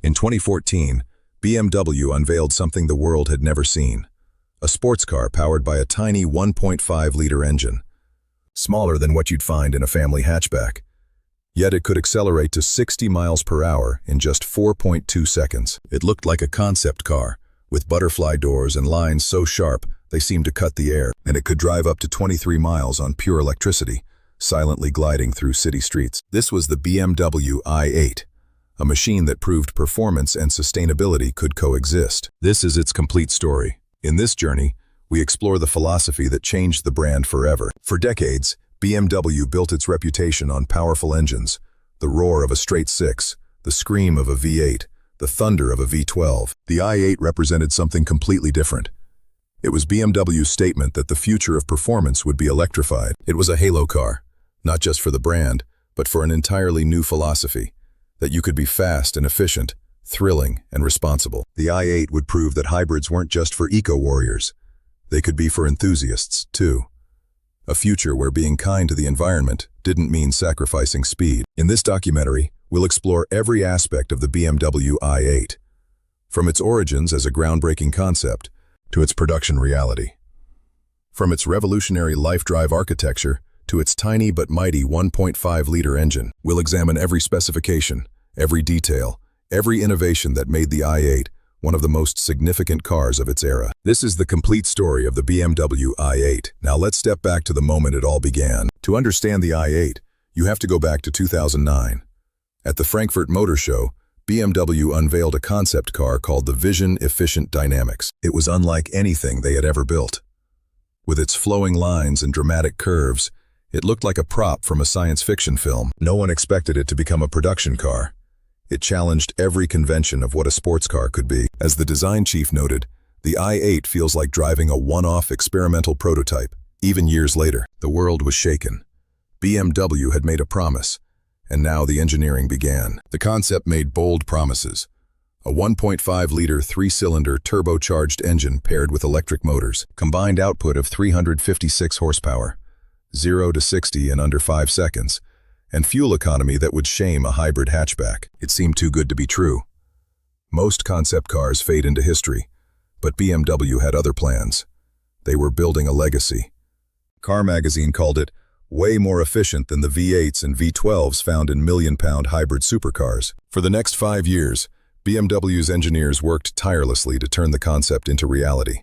In 2014, BMW unveiled something the world had never seen. A sports car powered by a tiny 1.5-liter engine. Smaller than what you'd find in a family hatchback. Yet it could accelerate to 60 miles per hour in just 4.2 seconds. It looked like a concept car, with butterfly doors and lines so sharp they seemed to cut the air, and it could drive up to 23 miles on pure electricity, silently gliding through city streets. This was the BMW i8, a machine that proved performance and sustainability could coexist. This is its complete story. In this journey, we explore the philosophy that changed the brand forever. For decades, BMW built its reputation on powerful engines, the roar of a straight six, the scream of a V8, the thunder of a V12. The i8 represented something completely different. It was BMW's statement that the future of performance would be electrified. It was a halo car, not just for the brand, but for an entirely new philosophy, that you could be fast and efficient, thrilling and responsible. The i8 would prove that hybrids weren't just for eco-warriors. They could be for enthusiasts, too. A future where being kind to the environment didn't mean sacrificing speed. In this documentary, we'll explore every aspect of the BMW i8, from its origins as a groundbreaking concept to its production reality. From its revolutionary LifeDrive architecture to its tiny but mighty 1.5-liter engine, we'll examine every specification, every detail, every innovation that made the i8 one of the most significant cars of its era. This is the complete story of the BMW i8. Now let's step back to the moment it all began. To understand the i8, you have to go back to 2009. At the Frankfurt Motor Show, BMW unveiled a concept car called the Vision Efficient Dynamics. It was unlike anything they had ever built. With its flowing lines and dramatic curves, it looked like a prop from a science fiction film. No one expected it to become a production car. It challenged every convention of what a sports car could be. As the design chief noted, the i8 feels like driving a one-off experimental prototype. Even years later, the world was shaken. BMW had made a promise, and now the engineering began. The concept made bold promises. A 1.5-liter three-cylinder turbocharged engine paired with electric motors, combined output of 356 horsepower, 0 to 60 in under 5 seconds, and fuel economy that would shame a hybrid hatchback. It seemed too good to be true. Most concept cars fade into history, but BMW had other plans. They were building a legacy. Car Magazine called it way more efficient than the V8s and V12s found in million-pound hybrid supercars. For the next 5 years, BMW's engineers worked tirelessly to turn the concept into reality.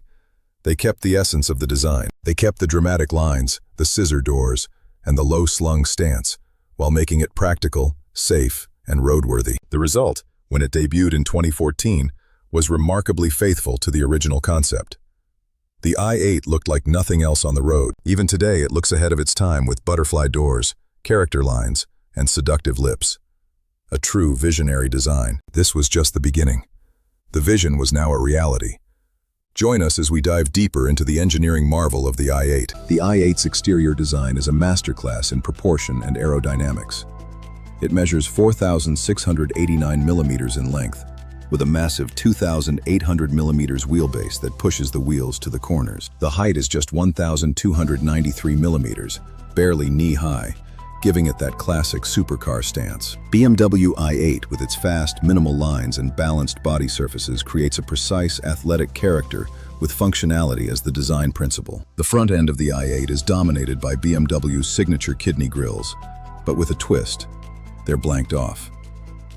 They kept the essence of the design. They kept the dramatic lines, the scissor doors, and the low-slung stance, while making it practical, safe, and roadworthy. The result, when it debuted in 2014, was remarkably faithful to the original concept. The i8 looked like nothing else on the road. Even today, it looks ahead of its time with butterfly doors, character lines, and seductive lips. A true visionary design. This was just the beginning. The vision was now a reality. Join us as we dive deeper into the engineering marvel of the i8. The i8's exterior design is a masterclass in proportion and aerodynamics. It measures 4,689 millimeters in length, with a massive 2,800 millimeters wheelbase that pushes the wheels to the corners. The height is just 1,293 millimeters, barely knee-high, giving it that classic supercar stance. BMW i8, with its fast, minimal lines and balanced body surfaces, creates a precise, athletic character with functionality as the design principle. The front end of the i8 is dominated by BMW's signature kidney grills, but with a twist. They're blanked off.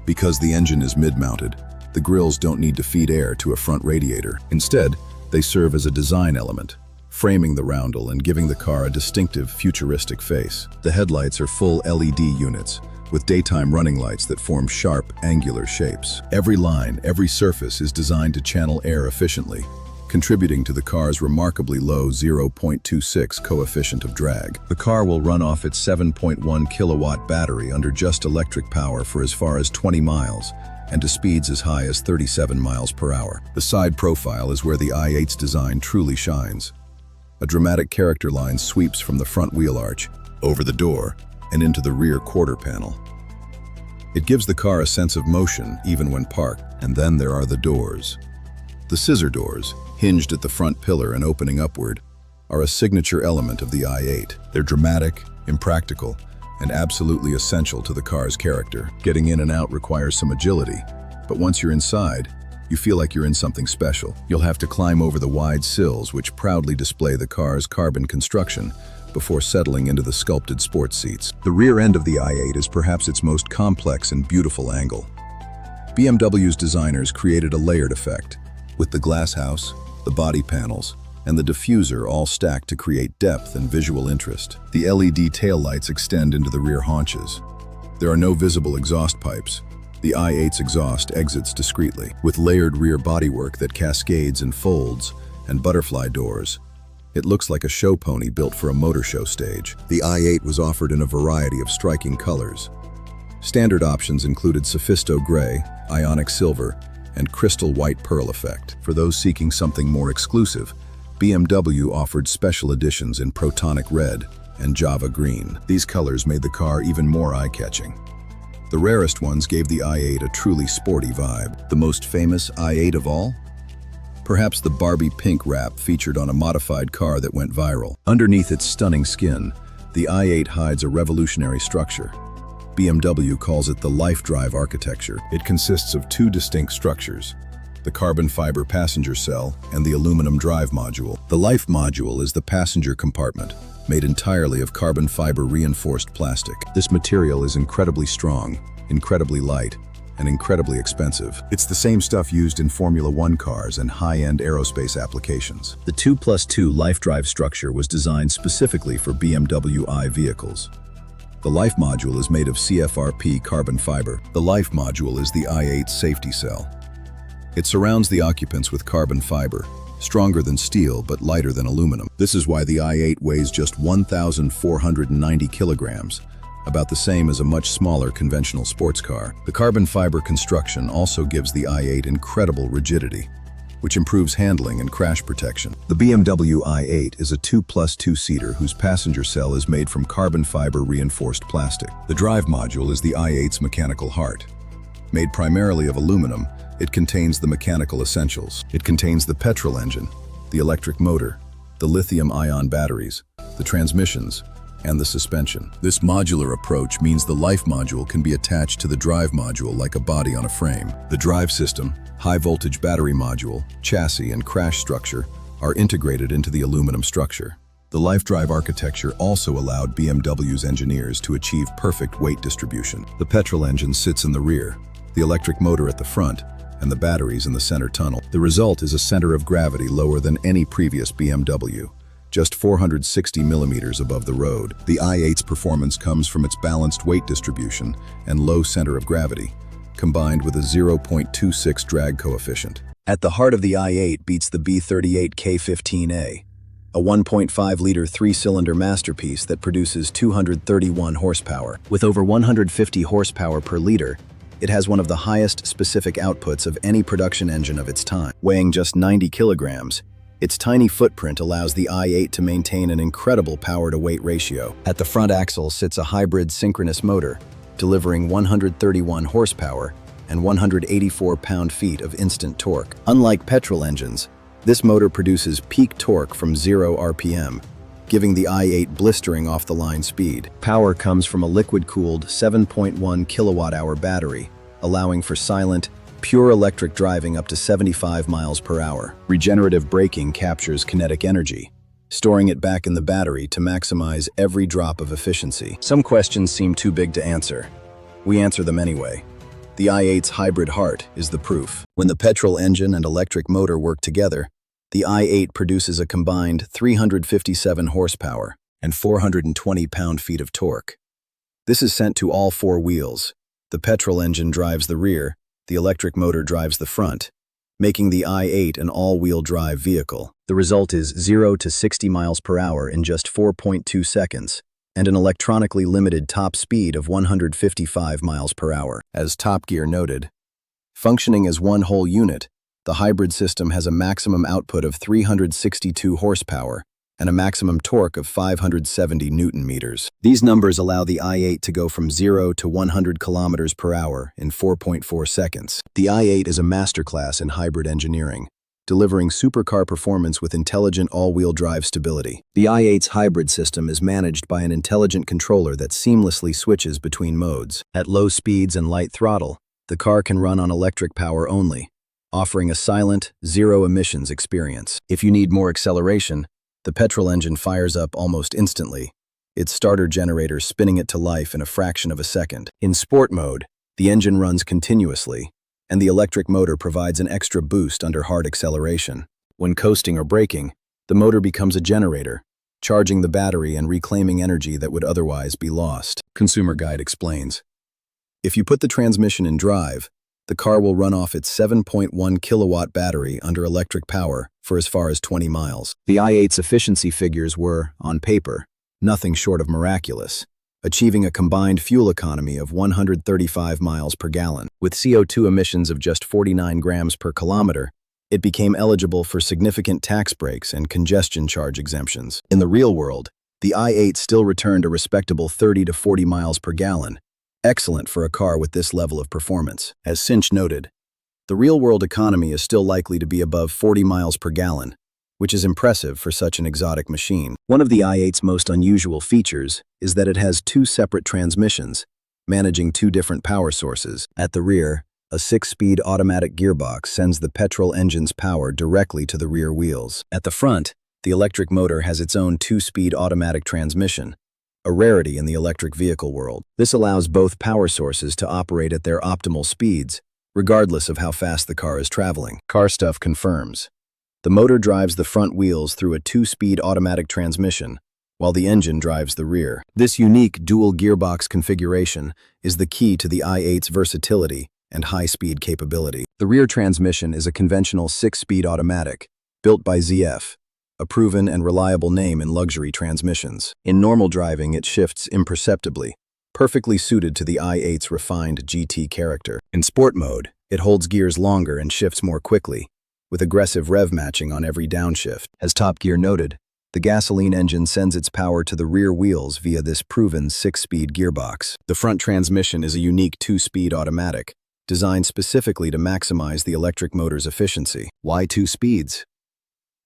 Because the engine is mid-mounted, the grills don't need to feed air to a front radiator. Instead, they serve as a design element, framing the roundel and giving the car a distinctive, futuristic face. The headlights are full LED units, with daytime running lights that form sharp, angular shapes. Every line, every surface is designed to channel air efficiently, contributing to the car's remarkably low 0.26 coefficient of drag. The car will run off its 7.1 kilowatt battery under just electric power for as far as 20 miles, and to speeds as high as 37 miles per hour. The side profile is where the i8's design truly shines. A dramatic character line sweeps from the front wheel arch, over the door, and into the rear quarter panel. It gives the car a sense of motion even when parked. And then there are the doors. The scissor doors, hinged at the front pillar and opening upward, are a signature element of the i8. They're dramatic, impractical, and absolutely essential to the car's character. Getting in and out requires some agility, But once you're inside, you feel like you're in something special. You'll have to climb over the wide sills which proudly display the car's carbon construction before settling into the sculpted sports seats. The rear end of the i8 is perhaps its most complex and beautiful angle. BMW's designers created a layered effect, with the glass house, the body panels, and the diffuser all stacked to create depth and visual interest. The LED taillights extend into the rear haunches. There are no visible exhaust pipes. The i8's exhaust exits discreetly, with layered rear bodywork that cascades and folds, and butterfly doors. It looks like a show pony built for a motor show stage. The i8 was offered in a variety of striking colors. Standard options included Sophisto Gray, Ionic Silver, and Crystal White Pearl effect. For those seeking something more exclusive, BMW offered special editions in Protonic Red and Java Green. These colors made the car even more eye-catching. The rarest ones gave the i8 a truly sporty vibe. The most famous i8 of all? Perhaps the Barbie pink wrap featured on a modified car that went viral. Underneath its stunning skin, the i8 hides a revolutionary structure. BMW calls it the LifeDrive architecture. It consists of two distinct structures: the carbon fiber passenger cell and the aluminum drive module. The Life module is the passenger compartment, made entirely of carbon fiber reinforced plastic. This material is incredibly strong, incredibly light, and incredibly expensive. It's the same stuff used in Formula One cars and high-end aerospace applications. The 2+2 LifeDrive structure was designed specifically for BMW i vehicles. The Life module is made of CFRP carbon fiber. The Life module is the i8's safety cell. It surrounds the occupants with carbon fiber, stronger than steel but lighter than aluminum. This is why the i8 weighs just 1,490 kilograms, about the same as a much smaller conventional sports car. The carbon fiber construction also gives the i8 incredible rigidity, which improves handling and crash protection. The BMW i8 is a 2+2-seater whose passenger cell is made from carbon fiber reinforced plastic. The drive module is the i8's mechanical heart. Made primarily of aluminum, it contains the mechanical essentials. It contains the petrol engine, the electric motor, the lithium-ion batteries, the transmissions, and the suspension. This modular approach means the Life module can be attached to the drive module like a body on a frame. The drive system, high-voltage battery module, chassis, and crash structure are integrated into the aluminum structure. The LifeDrive architecture also allowed BMW's engineers to achieve perfect weight distribution. The petrol engine sits in the rear, the electric motor at the front, and the batteries in the center tunnel. The result is a center of gravity lower than any previous BMW, just 460 millimeters above the road. The i8's performance comes from its balanced weight distribution and low center of gravity, combined with a 0.26 drag coefficient. At the heart of the i8 beats the B38 K15A, a 1.5-liter three-cylinder masterpiece that produces 231 horsepower. With over 150 horsepower per liter, it has one of the highest specific outputs of any production engine of its time. Weighing just 90 kilograms, its tiny footprint allows the i8 to maintain an incredible power-to-weight ratio. At the front axle sits a hybrid synchronous motor, delivering 131 horsepower and 184 pound-feet of instant torque. Unlike petrol engines, this motor produces peak torque from 0 RPM, giving the i8 blistering off-the-line speed. Power comes from a liquid-cooled 7.1 kilowatt-hour battery, allowing for silent, pure electric driving up to 75 miles per hour. Regenerative braking captures kinetic energy, storing it back in the battery to maximize every drop of efficiency. Some questions seem too big to answer. We answer them anyway. The i8's hybrid heart is the proof. When the petrol engine and electric motor work together, the i8 produces a combined 357 horsepower and 420 pound-feet of torque. This is sent to all four wheels. The petrol engine drives the rear, the electric motor drives the front, making the i8 an all-wheel drive vehicle. The result is 0 to 60 miles per hour in just 4.2 seconds, and an electronically limited top speed of 155 miles per hour. As Top Gear noted, functioning as one whole unit, the hybrid system has a maximum output of 362 horsepower and a maximum torque of 570 Newton-meters. These numbers allow the i8 to go from 0 to 100 kilometers per hour in 4.4 seconds. The i8 is a masterclass in hybrid engineering, delivering supercar performance with intelligent all-wheel drive stability. The i8's hybrid system is managed by an intelligent controller that seamlessly switches between modes. At low speeds and light throttle, the car can run on electric power only, offering a silent, zero-emissions experience. If you need more acceleration, the petrol engine fires up almost instantly, its starter generator spinning it to life in a fraction of a second. In sport mode, the engine runs continuously, and the electric motor provides an extra boost under hard acceleration. When coasting or braking, the motor becomes a generator, charging the battery and reclaiming energy that would otherwise be lost. Consumer Guide explains. If you put the transmission in drive, the car will run off its 7.1 kilowatt battery under electric power for as far as 20 miles. The i8's efficiency figures were, on paper, nothing short of miraculous, achieving a combined fuel economy of 135 miles per gallon. With CO2 emissions of just 49 grams per kilometer, it became eligible for significant tax breaks and congestion charge exemptions. In the real world, the i8 still returned a respectable 30 to 40 miles per gallon, excellent for a car with this level of performance. As Cinch noted, the real-world economy is still likely to be above 40 miles per gallon, which is impressive for such an exotic machine. One of the i8's most unusual features is that it has two separate transmissions, managing two different power sources. At the rear, a 6-speed automatic gearbox sends the petrol engine's power directly to the rear wheels. At the front, the electric motor has its own 2-speed automatic transmission, a rarity in the electric vehicle world. This allows both power sources to operate at their optimal speeds, regardless of how fast the car is traveling. Car Stuff confirms. The motor drives the front wheels through a 2-speed automatic transmission, while the engine drives the rear. This unique dual gearbox configuration is the key to the i8's versatility and high-speed capability. The rear transmission is a conventional 6-speed automatic, built by ZF, a proven and reliable name in luxury transmissions. In normal driving, it shifts imperceptibly, perfectly suited to the i8's refined GT character. In sport mode, it holds gears longer and shifts more quickly, with aggressive rev matching on every downshift. As Top Gear noted, the gasoline engine sends its power to the rear wheels via this proven 6-speed gearbox. The front transmission is a unique 2-speed automatic, designed specifically to maximize the electric motor's efficiency. Why 2 speeds?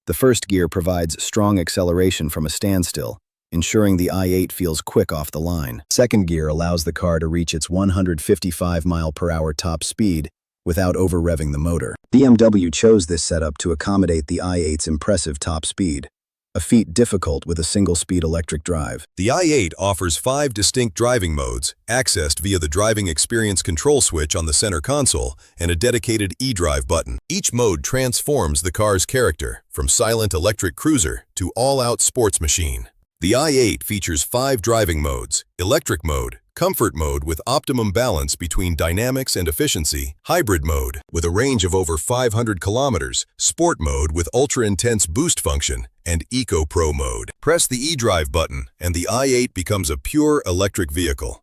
The first gear provides strong acceleration from a standstill, ensuring the i8 feels quick off the line. Second gear allows the car to reach its 155 mile/hour top speed without over-revving the motor. BMW chose this setup to accommodate the i8's impressive top speed, a feat difficult with a single-speed electric drive. The i8 offers 5 distinct driving modes, accessed via the driving experience control switch on the center console and a dedicated eDrive button. Each mode transforms the car's character, from silent electric cruiser to all-out sports machine. The i8 features 5 driving modes: electric mode, comfort mode with optimum balance between dynamics and efficiency, hybrid mode with a range of over 500 kilometers, sport mode with ultra-intense boost function, and Eco Pro mode. Press the eDrive button and the i8 becomes a pure electric vehicle.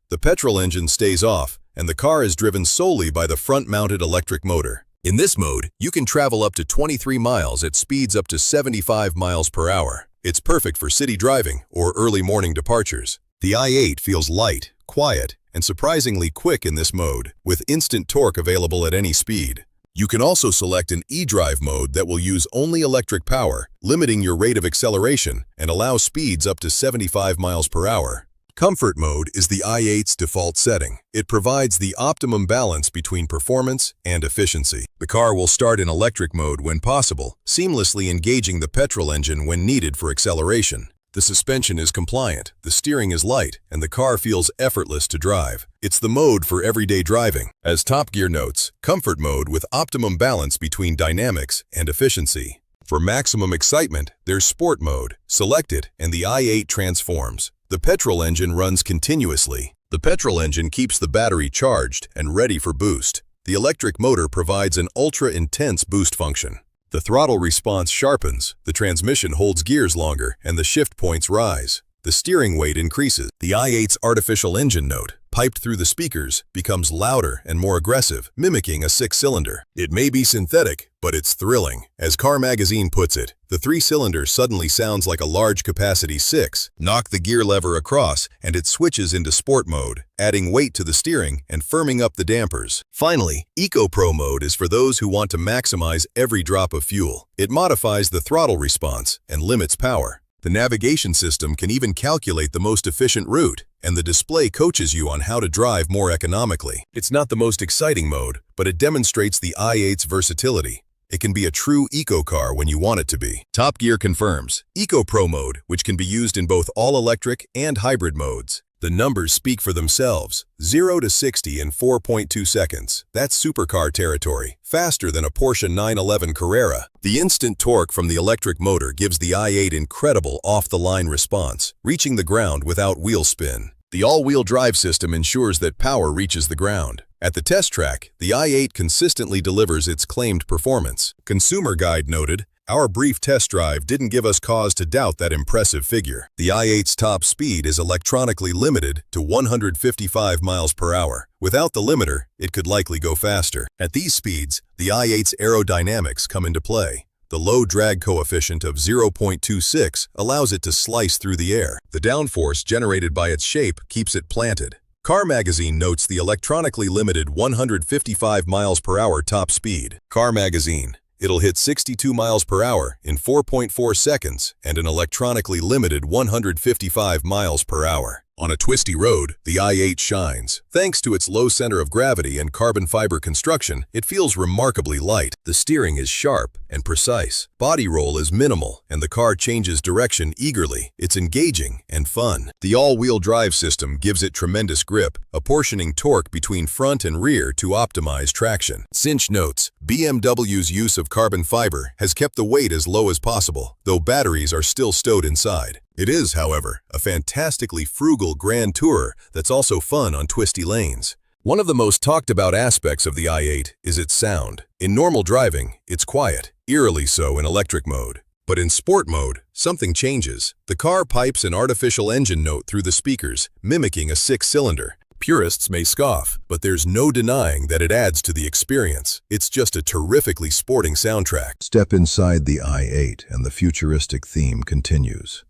The petrol engine stays off and the car is driven solely by the front-mounted electric motor. In this mode, you can travel up to 23 miles at speeds up to 75 miles per hour. It's perfect for city driving or early morning departures. The i8 feels light, quiet, and surprisingly quick in this mode, with instant torque available at any speed. You can also select an eDrive mode that will use only electric power, limiting your rate of acceleration and allow speeds up to 75 miles per hour. Comfort mode is the i8's default setting. It provides the optimum balance between performance and efficiency. The car will start in electric mode when possible, seamlessly engaging the petrol engine when needed for acceleration. The suspension is compliant, the steering is light, and the car feels effortless to drive. It's the mode for everyday driving. As Top Gear notes, comfort mode with optimum balance between dynamics and efficiency. For maximum excitement, there's sport mode. Select it, and the i8 transforms. The petrol engine runs continuously. The petrol engine keeps the battery charged and ready for boost. The electric motor provides an ultra-intense boost function. The throttle response sharpens, the transmission holds gears longer, and the shift points rise. The steering weight increases. The i8's artificial engine note, piped through the speakers, becomes louder and more aggressive, mimicking a 6-cylinder. It may be synthetic, but it's thrilling. As Car Magazine puts it, the 3-cylinder suddenly sounds like a large-capacity 6. Knock the gear lever across, and it switches into sport mode, adding weight to the steering and firming up the dampers. Finally, Eco Pro mode is for those who want to maximize every drop of fuel. It modifies the throttle response and limits power. The navigation system can even calculate the most efficient route, and the display coaches you on how to drive more economically. It's not the most exciting mode, but it demonstrates the i8's versatility. It can be a true eco-car when you want it to be. Top Gear confirms Eco Pro mode, which can be used in both all-electric and hybrid modes. The numbers speak for themselves. 0 to 60 in 4.2 seconds. That's supercar territory, faster than a Porsche 911 Carrera. The instant torque from the electric motor gives the i8 incredible off-the-line response, reaching the ground without wheel spin. The all-wheel drive system ensures that power reaches the ground. At the test track, the i8 consistently delivers its claimed performance. Consumer Guide noted, "Our brief test drive didn't give us cause to doubt that impressive figure." The i8's top speed is electronically limited to 155 miles per hour. Without the limiter, it could likely go faster. At these speeds, the i8's aerodynamics come into play. The low drag coefficient of 0.26 allows it to slice through the air. The downforce generated by its shape keeps it planted. Car Magazine notes the electronically limited 155 miles per hour top speed. Car Magazine, it'll hit 62 miles per hour in 4.4 seconds and an electronically limited 155 miles per hour. On a twisty road, the i8 shines. Thanks to its low center of gravity and carbon fiber construction, it feels remarkably light. The steering is sharp and precise. Body roll is minimal, and the car changes direction eagerly. It's engaging and fun. The all-wheel drive system gives it tremendous grip, apportioning torque between front and rear to optimize traction. Cinch notes, BMW's use of carbon fiber has kept the weight as low as possible, though batteries are still stowed inside. It is, however, a fantastically frugal grand tourer that's also fun on twisty lanes. One of the most talked about aspects of the i8 is its sound. In normal driving, it's quiet, eerily so in electric mode. But in sport mode, something changes. The car pipes an artificial engine note through the speakers, mimicking a six-cylinder. Purists may scoff, but there's no denying that it adds to the experience. It's just a terrifically sporting soundtrack. Step inside the i8 and the futuristic theme continues.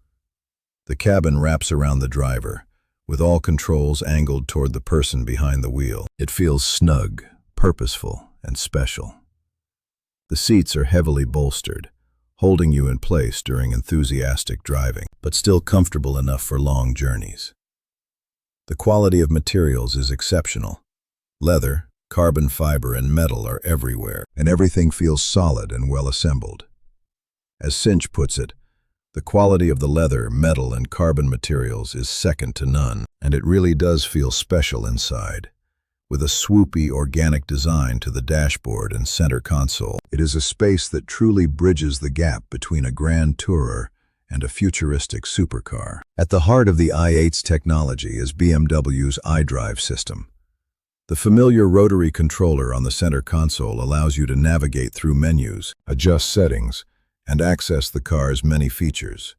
The cabin wraps around the driver, with all controls angled toward the person behind the wheel. It feels snug, purposeful, and special. The seats are heavily bolstered, holding you in place during enthusiastic driving, but still comfortable enough for long journeys. The quality of materials is exceptional. Leather, carbon fiber, and metal are everywhere, and everything feels solid and well assembled. As Cinch puts it, the quality of the leather, metal, and carbon materials is second to none, and it really does feel special inside. With a swoopy, organic design to the dashboard and center console, it is a space that truly bridges the gap between a grand tourer and a futuristic supercar. At the heart of the i8's technology is BMW's iDrive system. The familiar rotary controller on the center console allows you to navigate through menus, adjust settings, and access the car's many features.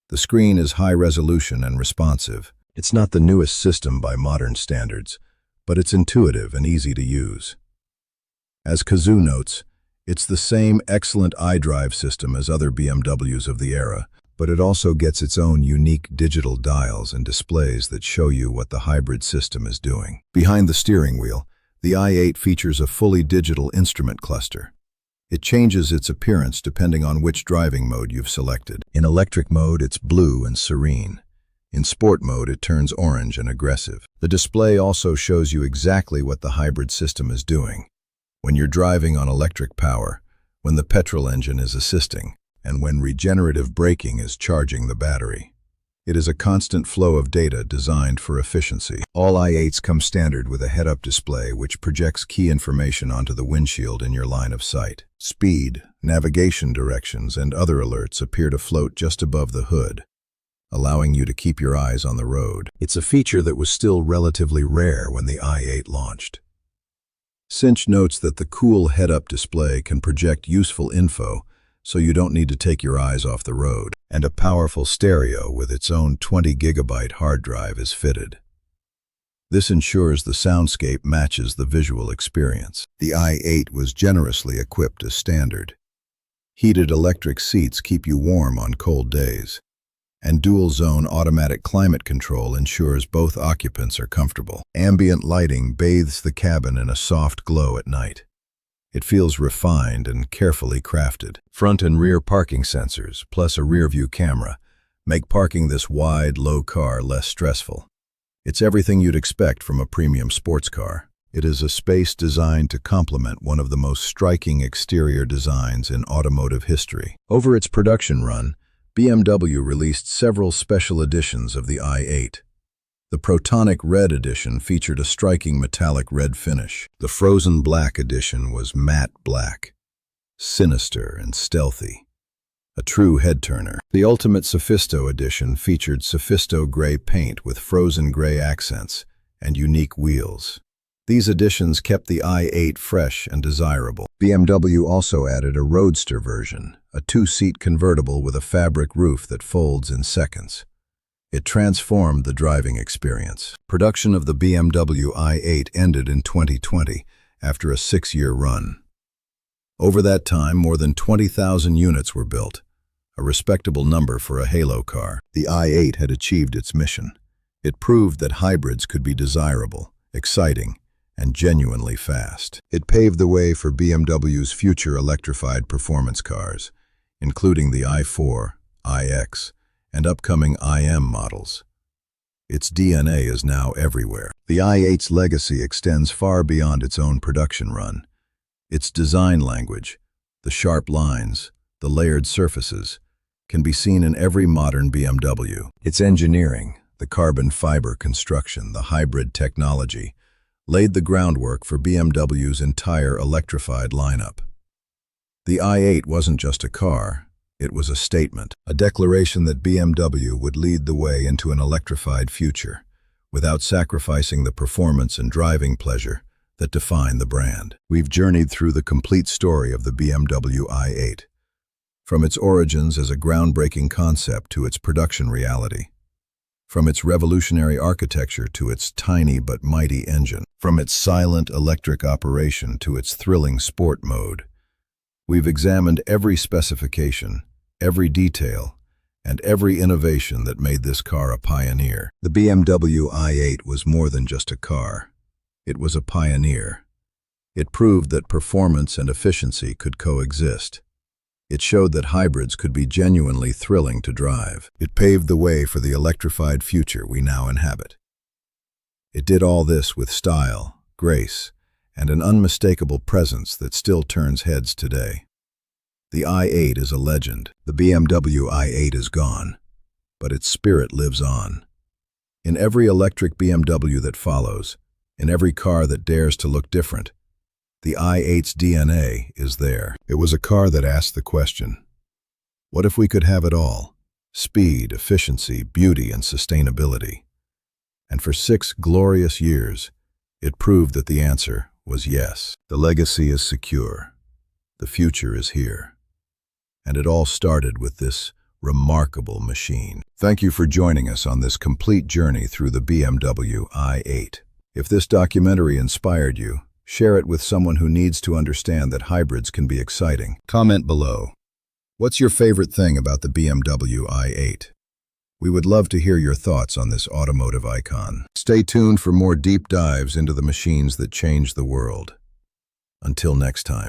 The screen is high resolution and responsive. It's not the newest system by modern standards, but it's intuitive and easy to use. As Kazoo notes, it's the same excellent iDrive system as other BMWs of the era, but it also gets its own unique digital dials and displays that show you what the hybrid system is doing. Behind the steering wheel, the i8 features a fully digital instrument cluster. It changes its appearance depending on which driving mode you've selected. In electric mode, it's blue and serene. In sport mode, it turns orange and aggressive. The display also shows you exactly what the hybrid system is doing. When you're driving on electric power, when the petrol engine is assisting, and when regenerative braking is charging the battery. It is a constant flow of data designed for efficiency. All i8s come standard with a head-up display which projects key information onto the windshield in your line of sight. Speed, navigation directions, and other alerts appear to float just above the hood, allowing you to keep your eyes on the road. It's a feature that was still relatively rare when the i8 launched. Cinch notes that the cool head-up display can project useful info so you don't need to take your eyes off the road, and a powerful stereo with its own 20-gigabyte hard drive is fitted. This ensures the soundscape matches the visual experience. The i8 was generously equipped as standard. Heated electric seats keep you warm on cold days, and dual-zone automatic climate control ensures both occupants are comfortable. Ambient lighting bathes the cabin in a soft glow at night. It feels refined and carefully crafted. Front and rear parking sensors, plus a rear-view camera, make parking this wide, low car less stressful. It's everything you'd expect from a premium sports car. It is a space designed to complement one of the most striking exterior designs in automotive history. Over its production run, BMW released several special editions of the i8. The Protonic Red edition featured a striking metallic red finish. The Frozen Black edition was matte black, sinister and stealthy, a true head-turner. The Ultimate Sophisto edition featured Sophisto gray paint with frozen gray accents and unique wheels. These additions kept the i8 fresh and desirable. BMW also added a Roadster version, a two-seat convertible with a fabric roof that folds in seconds. It transformed the driving experience. Production of the BMW i8 ended in 2020 after a 6-year run. Over that time, more than 20,000 units were built, a respectable number for a halo car. The i8 had achieved its mission. It proved that hybrids could be desirable, exciting, and genuinely fast. It paved the way for BMW's future electrified performance cars, including the i4, iX, and upcoming IM models. Its DNA is now everywhere. The i8's legacy extends far beyond its own production run. Its design language, the sharp lines, the layered surfaces, can be seen in every modern BMW. Its engineering, the carbon fiber construction, the hybrid technology, laid the groundwork for BMW's entire electrified lineup. The i8 wasn't just a car, it was a statement, a declaration that BMW would lead the way into an electrified future, without sacrificing the performance and driving pleasure that define the brand. We've journeyed through the complete story of the BMW i8, from its origins as a groundbreaking concept to its production reality, from its revolutionary architecture to its tiny but mighty engine, from its silent electric operation to its thrilling sport mode. We've examined every specification, every detail, and every innovation that made this car a pioneer. The BMW i8 was more than just a car. It was a pioneer. It proved that performance and efficiency could coexist. It showed that hybrids could be genuinely thrilling to drive. It paved the way for the electrified future we now inhabit. It did all this with style, grace, and an unmistakable presence that still turns heads today. The i8 is a legend. The BMW i8 is gone, but its spirit lives on. In every electric BMW that follows, in every car that dares to look different, the i8's DNA is there. It was a car that asked the question, what if we could have it all? Speed, efficiency, beauty, and sustainability. And for 6 glorious years, it proved that the answer was yes. The legacy is secure. The future is here. And it all started with this remarkable machine. Thank you for joining us on this complete journey through the BMW i8. If this documentary inspired you, share it with someone who needs to understand that hybrids can be exciting. Comment below. What's your favorite thing about the BMW i8? We would love to hear your thoughts on this automotive icon. Stay tuned for more deep dives into the machines that change the world. Until next time.